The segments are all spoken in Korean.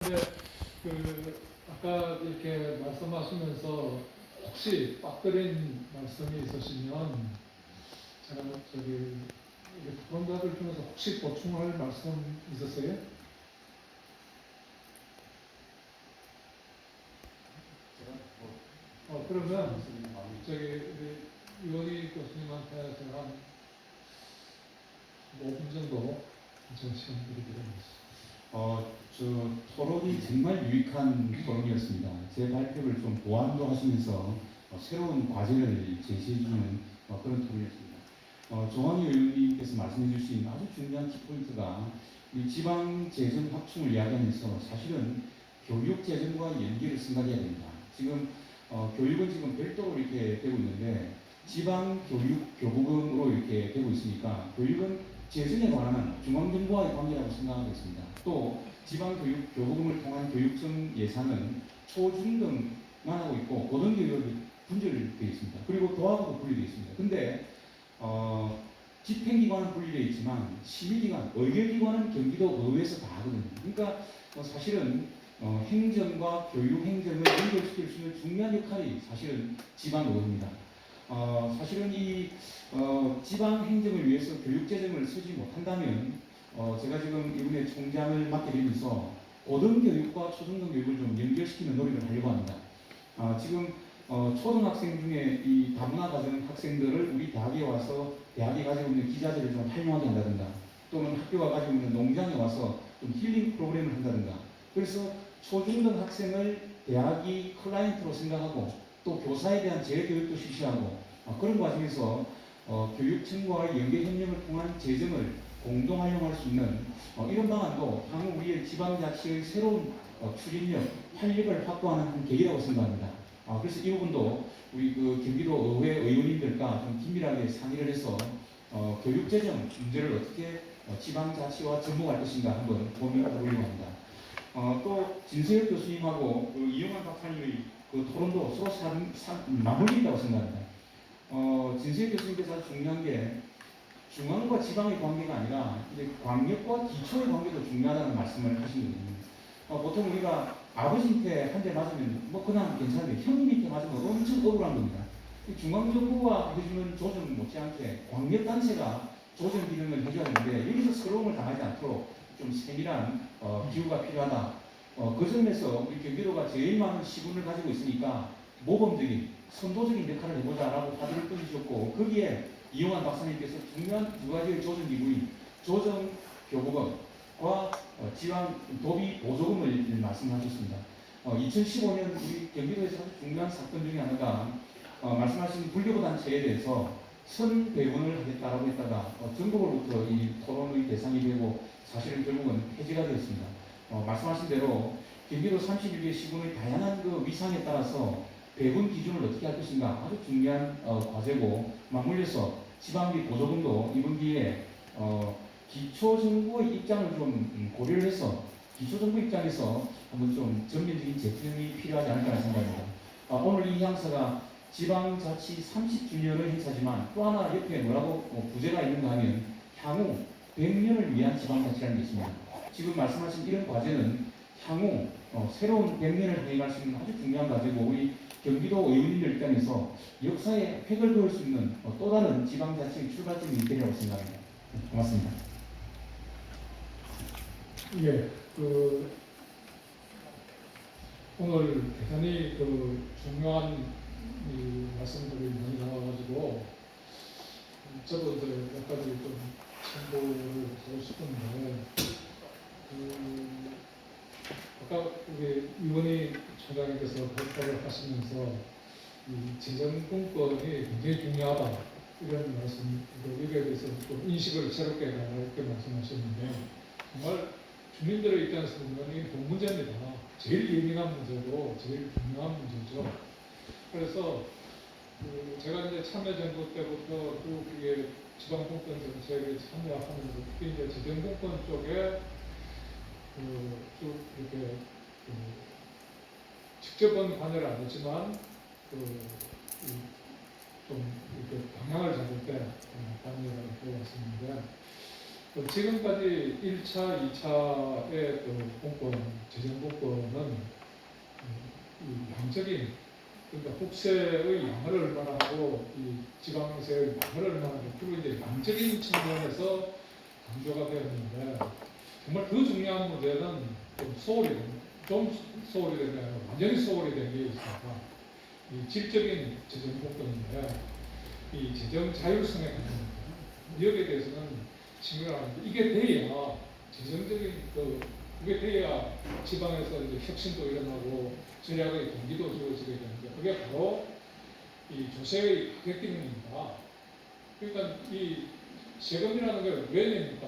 근데 아까 이렇게 말씀하시면서 혹시 빠뜨린 말씀이 있으시면 제가 그런가들 중에서 혹시 보충할 말씀 있으세요? 그러면 우리 유원희 교수님한테 제가 한 5분 정도 시간 드리겠습니다. 토론이 정말 유익한 토론이었습니다. 제 발표를 좀 보완도 하시면서 새로운 과제를 제시해주는 그런 토론이었습니다. 조한희 의원님께서 말씀해주신 아주 중요한 키포인트가 이 지방재정 확충을 이야기하면서 사실은 교육재정과 연계를 생각해야 됩니다. 지금 교육은 지금 별도로 이렇게 되고 있는데 지방교육교부금으로 이렇게 되고 있으니까 교육은 재정에 관한 중앙정부와의 관계라고 생각하고 있습니다. 또 지방교육교부금을 통한 교육청 예산은 초중등만 하고 있고 고등교육이 분절되어 있습니다. 그리고 도하고도 분리되어 있습니다. 근데 집행기관은 분리되어 있지만 시민기관, 의결기관은 경기도 의회에서 다 하거든요. 그러니까 사실은 행정과 교육행정을 연결시킬 수 있는 중요한 역할이 사실은 지방의회입니다. 사실은 이 지방행정을 위해서 교육재정을 쓰지 못한다면 제가 지금 이번에 총장을 맡게 되면서 고등교육과 초중등교육을 좀 연결시키는 노력을 하려고 합니다. 지금 초등학생 중에 이 다문화 가정 학생들을 우리 대학에 와서 대학이 가지고 있는 기자재를 좀 활용하게 한다든가 또는 학교가 가지고 있는 농장에 와서 좀 힐링 프로그램을 한다든가 그래서 초중등 학생을 대학이 클라이언트로 생각하고 또 교사에 대한 재교육도 실시하고 그런 과정에서 교육청과의 연계 협력을 통한 재정을 공동 활용할 수 있는 이런 방안도 향후 우리의 지방자치의 새로운 추진력, 활력을 확보하는 한 계기라고 생각합니다. 그래서 이 부분도 우리 경기도 의회 의원님들과 좀 긴밀하게 상의를 해서 교육재정 문제를 어떻게 지방자치와 접목할 것인가 한번 고민해 보려고 합니다. 또 진세혁 교수님하고 이용환 박사님의 토론도 서로 맞물리 있다고 생각합니다. 진세혁 교수님께서 아주 중요한 게 중앙과 지방의 관계가 아니라 이제 광역과 기초의 관계도 중요하다는 말씀을 하시거든요. 보통 우리가 아버지한테 한 대 맞으면 그냥 괜찮은데 형님한테 맞으면 엄청 억울한 겁니다. 중앙정부가 해주는 조정 못지않게 광역단체가 조정 기능을 해줘야 되는데 여기서 서러움을 당하지 않도록 좀 세밀한 기후가 필요하다. 그 점에서 우리 경기도가 제일 많은 시군을 가지고 있으니까 모범적인 선도적인 역할을 해보자라고 화두를 던지셨고 거기에 이용환 박사님께서 중요한 두 가지의 조정 기구인 조정 교부금과 지방 도비 보조금을 말씀하셨습니다. 2015년 우리 경기도에서 아주 중요한 사건 중에 하나가 말씀하신 불교단체에 대해서 선배원을 하겠다라고 했다가 전국으로부터 이 토론의 대상이 되고 사실은 결국은 폐지가 되었습니다. 말씀하신 대로 경기도 31개 시군의 다양한 위상에 따라서 배분 기준을 어떻게 할 것인가 아주 중요한 과제고 맞물려서 지방비 보조금도 이번 기회에 기초정부의 입장을 좀 고려를 해서 기초정부 입장에서 한번 좀 전면적인 재편이 필요하지 않을까 생각합니다. 오늘 이 향사가 지방자치 30주년을 행사지만 또 하나 옆에 뭐라고 부제가 있는가 하면 향후 100년을 위한 지방자치라는 게 있습니다. 지금 말씀하신 이런 과제는 향후 새로운 100년을 행할 수 있는 아주 중요한 과제고 우리 경기도 의원님들 입장에서 역사에 획을 그을 수 있는 또 다른 지방자치의 출발점이 되리라고 생각합니다. 고맙습니다. 예, 오늘 대단히 중요한 말씀들이 많이 나와가지고 저도 몇 가지 좀 참고를 하고 싶은데 아까 우리 이원희 총장님께서 발표를 하시면서 이 재정분권이 굉장히 중요하다 이런 말씀, 여기에 대해서 좀 인식을 새롭게 이렇게 말씀하셨는데 정말 주민들의 입장에서 보면 이게 돈 문제입니다. 제일 예민한 문제고 제일 중요한 문제죠. 그래서 제가 이제 참여정부 때부터 쭉 이게 지방분권 정책에 참여하면서 특히 이제 재정분권 쪽에 쭉 이렇게 직접은 관여를 안 했지만 좀 이렇게 방향을 잡을 때 관여를 해왔었는데 지금까지 1차, 2차의 그 공권, 재정 공권은 이 양적인, 그러니까 국세의 양을 얼마나 하고 이 지방세의 양을 얼마나 하고, 그리고 이제 양적인 측면에서 강조가 되었는데, 정말 그 중요한 문제는 좀 소홀히 되면 완전히 소홀히 된 게 있습니다. 이 질적인 재정 공권인데, 이 재정 자율성에 관한 여기에 대해서는 신경하는데, 이게 돼야 재정적인 그게 돼야 지방에서 이제 혁신도 일어나고 전략의 동기도 주어지게 되는데, 그게 바로 이 조세의 가격 기능입니다. 그러니까 이 세금이라는 게 왜 냅니까?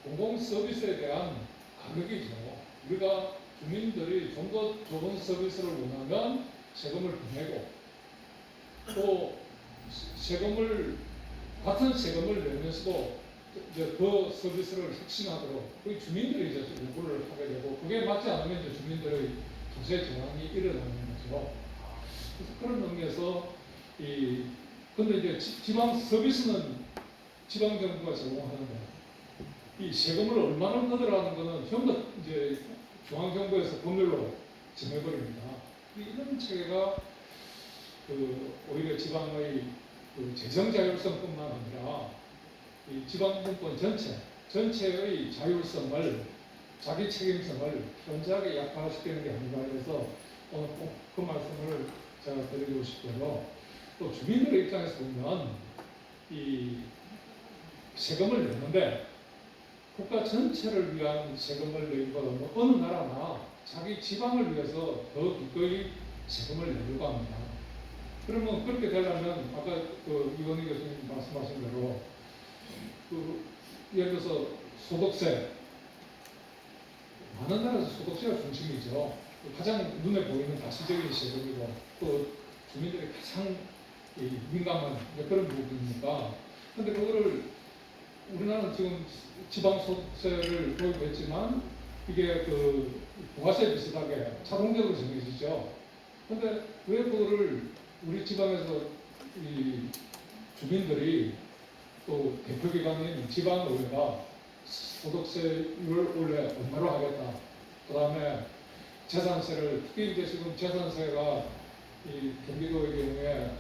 공공 서비스에 대한 가격이죠. 우리가 주민들이 좀 더 좋은 서비스를 원하면 세금을 더 내고, 또 같은 세금을 내면서도 이제 더 서비스를 혁신하도록 그 주민들이 이제 요구를 하게 되고, 그게 맞지 않으면 이제 주민들의 조세 저항이 일어나는 거죠. 그래서 그런 의미에서 근데 이제 지방 서비스는 지방 정부가 제공하는데, 이 세금을 얼마나 걷으라는 거는 전부 다 이제 중앙 정부에서 법률로 정해버립니다. 이런 체계가 오히려 지방의 재정 자율성뿐만 아니라 이 지방분권 전체의 자율성을, 자기 책임성을 현저하게 약화시키는 게 아닌가 해서 오늘 꼭 그 말씀을 제가 드리고 싶고요. 또 주민들의 입장에서 보면 이 세금을 내는데 국가 전체를 위한 세금을 내기보다는 어느 나라나 자기 지방을 위해서 더 기꺼이 세금을 내려고 합니다. 그러면 그렇게 되려면 아까 이건희 교수님 말씀하신 대로 예를 들어서 소득세, 많은 나라에서 소득세가 중심이죠. 가장 눈에 보이는 다시적인 세금이고, 또 주민들이 가장 민감한 그런 부분이니까. 근데 그거를 우리나라는 지금 지방소득세를 도입했지만 이게 부가세 비슷하게 자동적으로 정해지죠. 근데 왜 그거를 우리 지방에서 이 주민들이 또 대표기관인 지방의회가 소득세율을 원래 얼마로 하겠다. 그 다음에 재산세를, 특히 이제 지금 재산세가 이 경기도의 경우에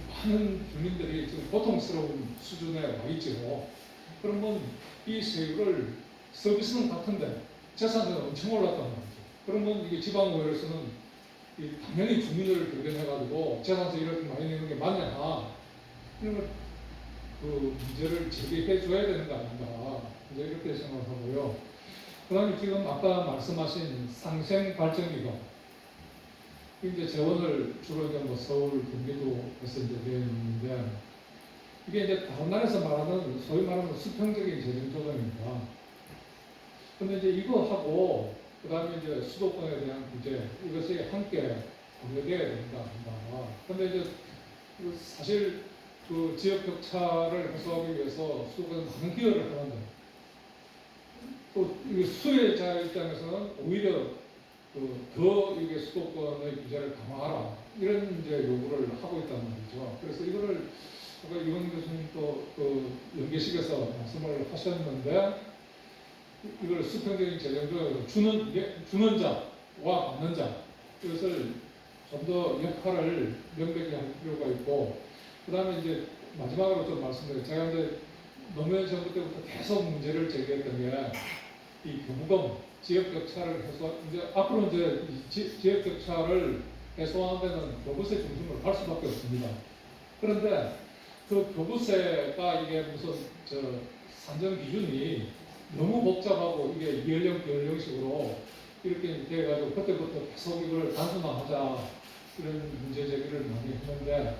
많은 주민들이 지금 고통스러운 수준에 와 있죠. 그러면 이 세율을, 서비스는 같은데 재산세가 엄청 올랐단 말이죠. 그러면 이게 지방의회에서는 당연히 주민을 대변해가지고 재산세 이렇게 많이 내는 게 맞냐, 이런 그 문제를 제기해 줘야 되는 거 아닌가, 이제 이렇게 생각하고요. 그 다음에 지금 아까 말씀하신 상생발전기금, 이제 재원을 주로 이제 서울, 경기도에서 이제 되어 있는데, 이게 이제 다른 나라에서 말하는 소위 말하는 수평적인 재정 조정입니다. 근데 이제 이거하고 그 다음에 이제 수도권에 대한 규제, 이것이 함께 고려되어야 된다. 근데 이제 사실 지역 격차를 해소하기 위해서 수도권은 많은 기여를 하는데, 또 수혜자 입장에서는 오히려 더 이게 수도권의 규제를 강화하라, 이런 이제 요구를 하고 있단 말이죠. 그래서 이거를 아까 이건 교수님도 연계식에서 말씀을 하셨는데, 이걸 수평적인 재정조정에서 주는 자와 받는 자, 이것을 좀 더 역할을 명백히 할 필요가 있고, 그 다음에 이제 마지막으로 좀 말씀드려요. 제가 이제 노무현 정부 때부터 계속 문제를 제기했던 게 이 교부금, 지역 격차를 이제 앞으로 이제 지역 격차를 해소하는 데는 교부세 중심으로 갈 수밖에 없습니다. 그런데 그 교부세가 이게 무슨 산정 기준이 너무 복잡하고 이게 이연령 비연령식으로 이렇게 돼가지고 그때부터 계속 이걸 단순화하자, 이런 문제 제기를 많이 했는데,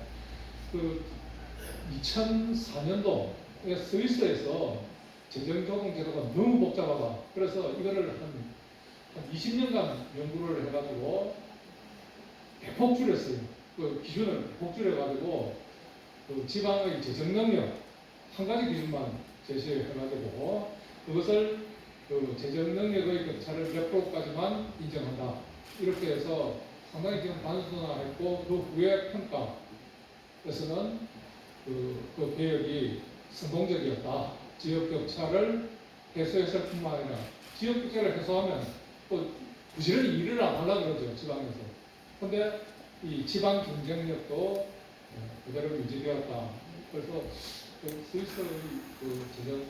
2004년도에 스위스에서 재정조정 제도가 너무 복잡하다. 그래서 이거를 한 20년간 연구를 해가지고 대폭 줄였어요. 그 기준을 대폭 줄여가지고 지방의 재정 능력 한 가지 기준만 제시해가지고 그것을 재정 능력의 격차를 몇 프로까지만 인정한다. 이렇게 해서 상당히 지금 단순화했고, 그 후에 평가에서는 그 개혁이 성공적이었다. 지역 격차를 해소했을 뿐만 아니라 지역 격차를 해소하면 또 부지런히 일을 안 하려고 그러죠, 지방에서. 근데 이 지방 경쟁력도 그대로 유지되었다. 그래서 스위스의 그 재정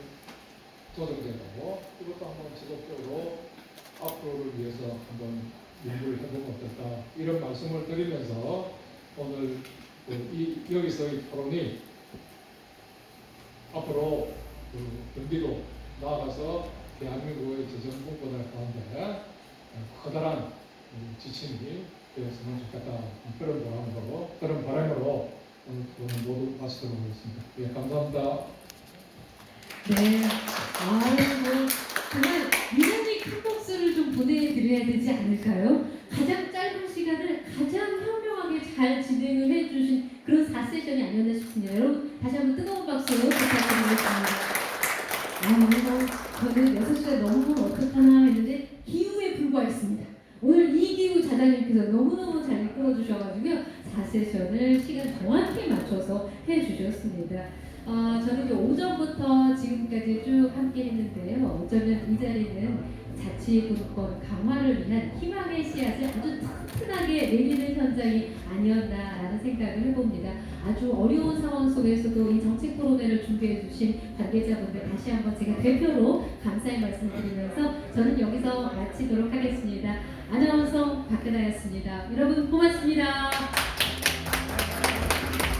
조정제도 이것도 한번 지속적으로 앞으로를 위해서 한번 연구를 해보면 어떨까 이런 말씀을 드리면서 오늘 여기서의 토론이 앞으로 경기도 나아가서 대한민국의 재정 공권을 가운데 커다란 지침이 되었으면 좋겠다 그런 바람으로 오늘 토론 모두 마치도록 하겠습니다. 예, 감사합니다. 네. 정말 유난히 큰 박수를 좀 보내드려야 되지 않을까요? 가장 짧은 시간을 가장 현명하게 잘 진행을 해주신 그런 4세션이 아니었나 싶습니다. 여러분, 다시 한번 뜨거운 박수 부탁드리겠습니다. 저는 6시간 넘으면 어떡하나 했는데 기후에 불과했습니다. 오늘 이기우 자장님께서 너무너무 잘 이끌어주셔가지고요. 4세션을 시간 정확히 맞춰서 해주셨습니다. 저는 이제 오전부터 지금까지 쭉 함께 했는데요. 어쩌면 이 자리는 자치분권 강화를 위한 희망의 씨앗을 아주 튼튼하게 내리는 현장이 아니었나라는 생각을 해봅니다. 아주 어려운 상황 속에서도 이 정책 토론회를 준비해 주신 관계자분들 다시 한번 제가 대표로 감사의 말씀을 드리면서 저는 여기서 마치도록 하겠습니다. 아나운서 박근아였습니다. 여러분 고맙습니다.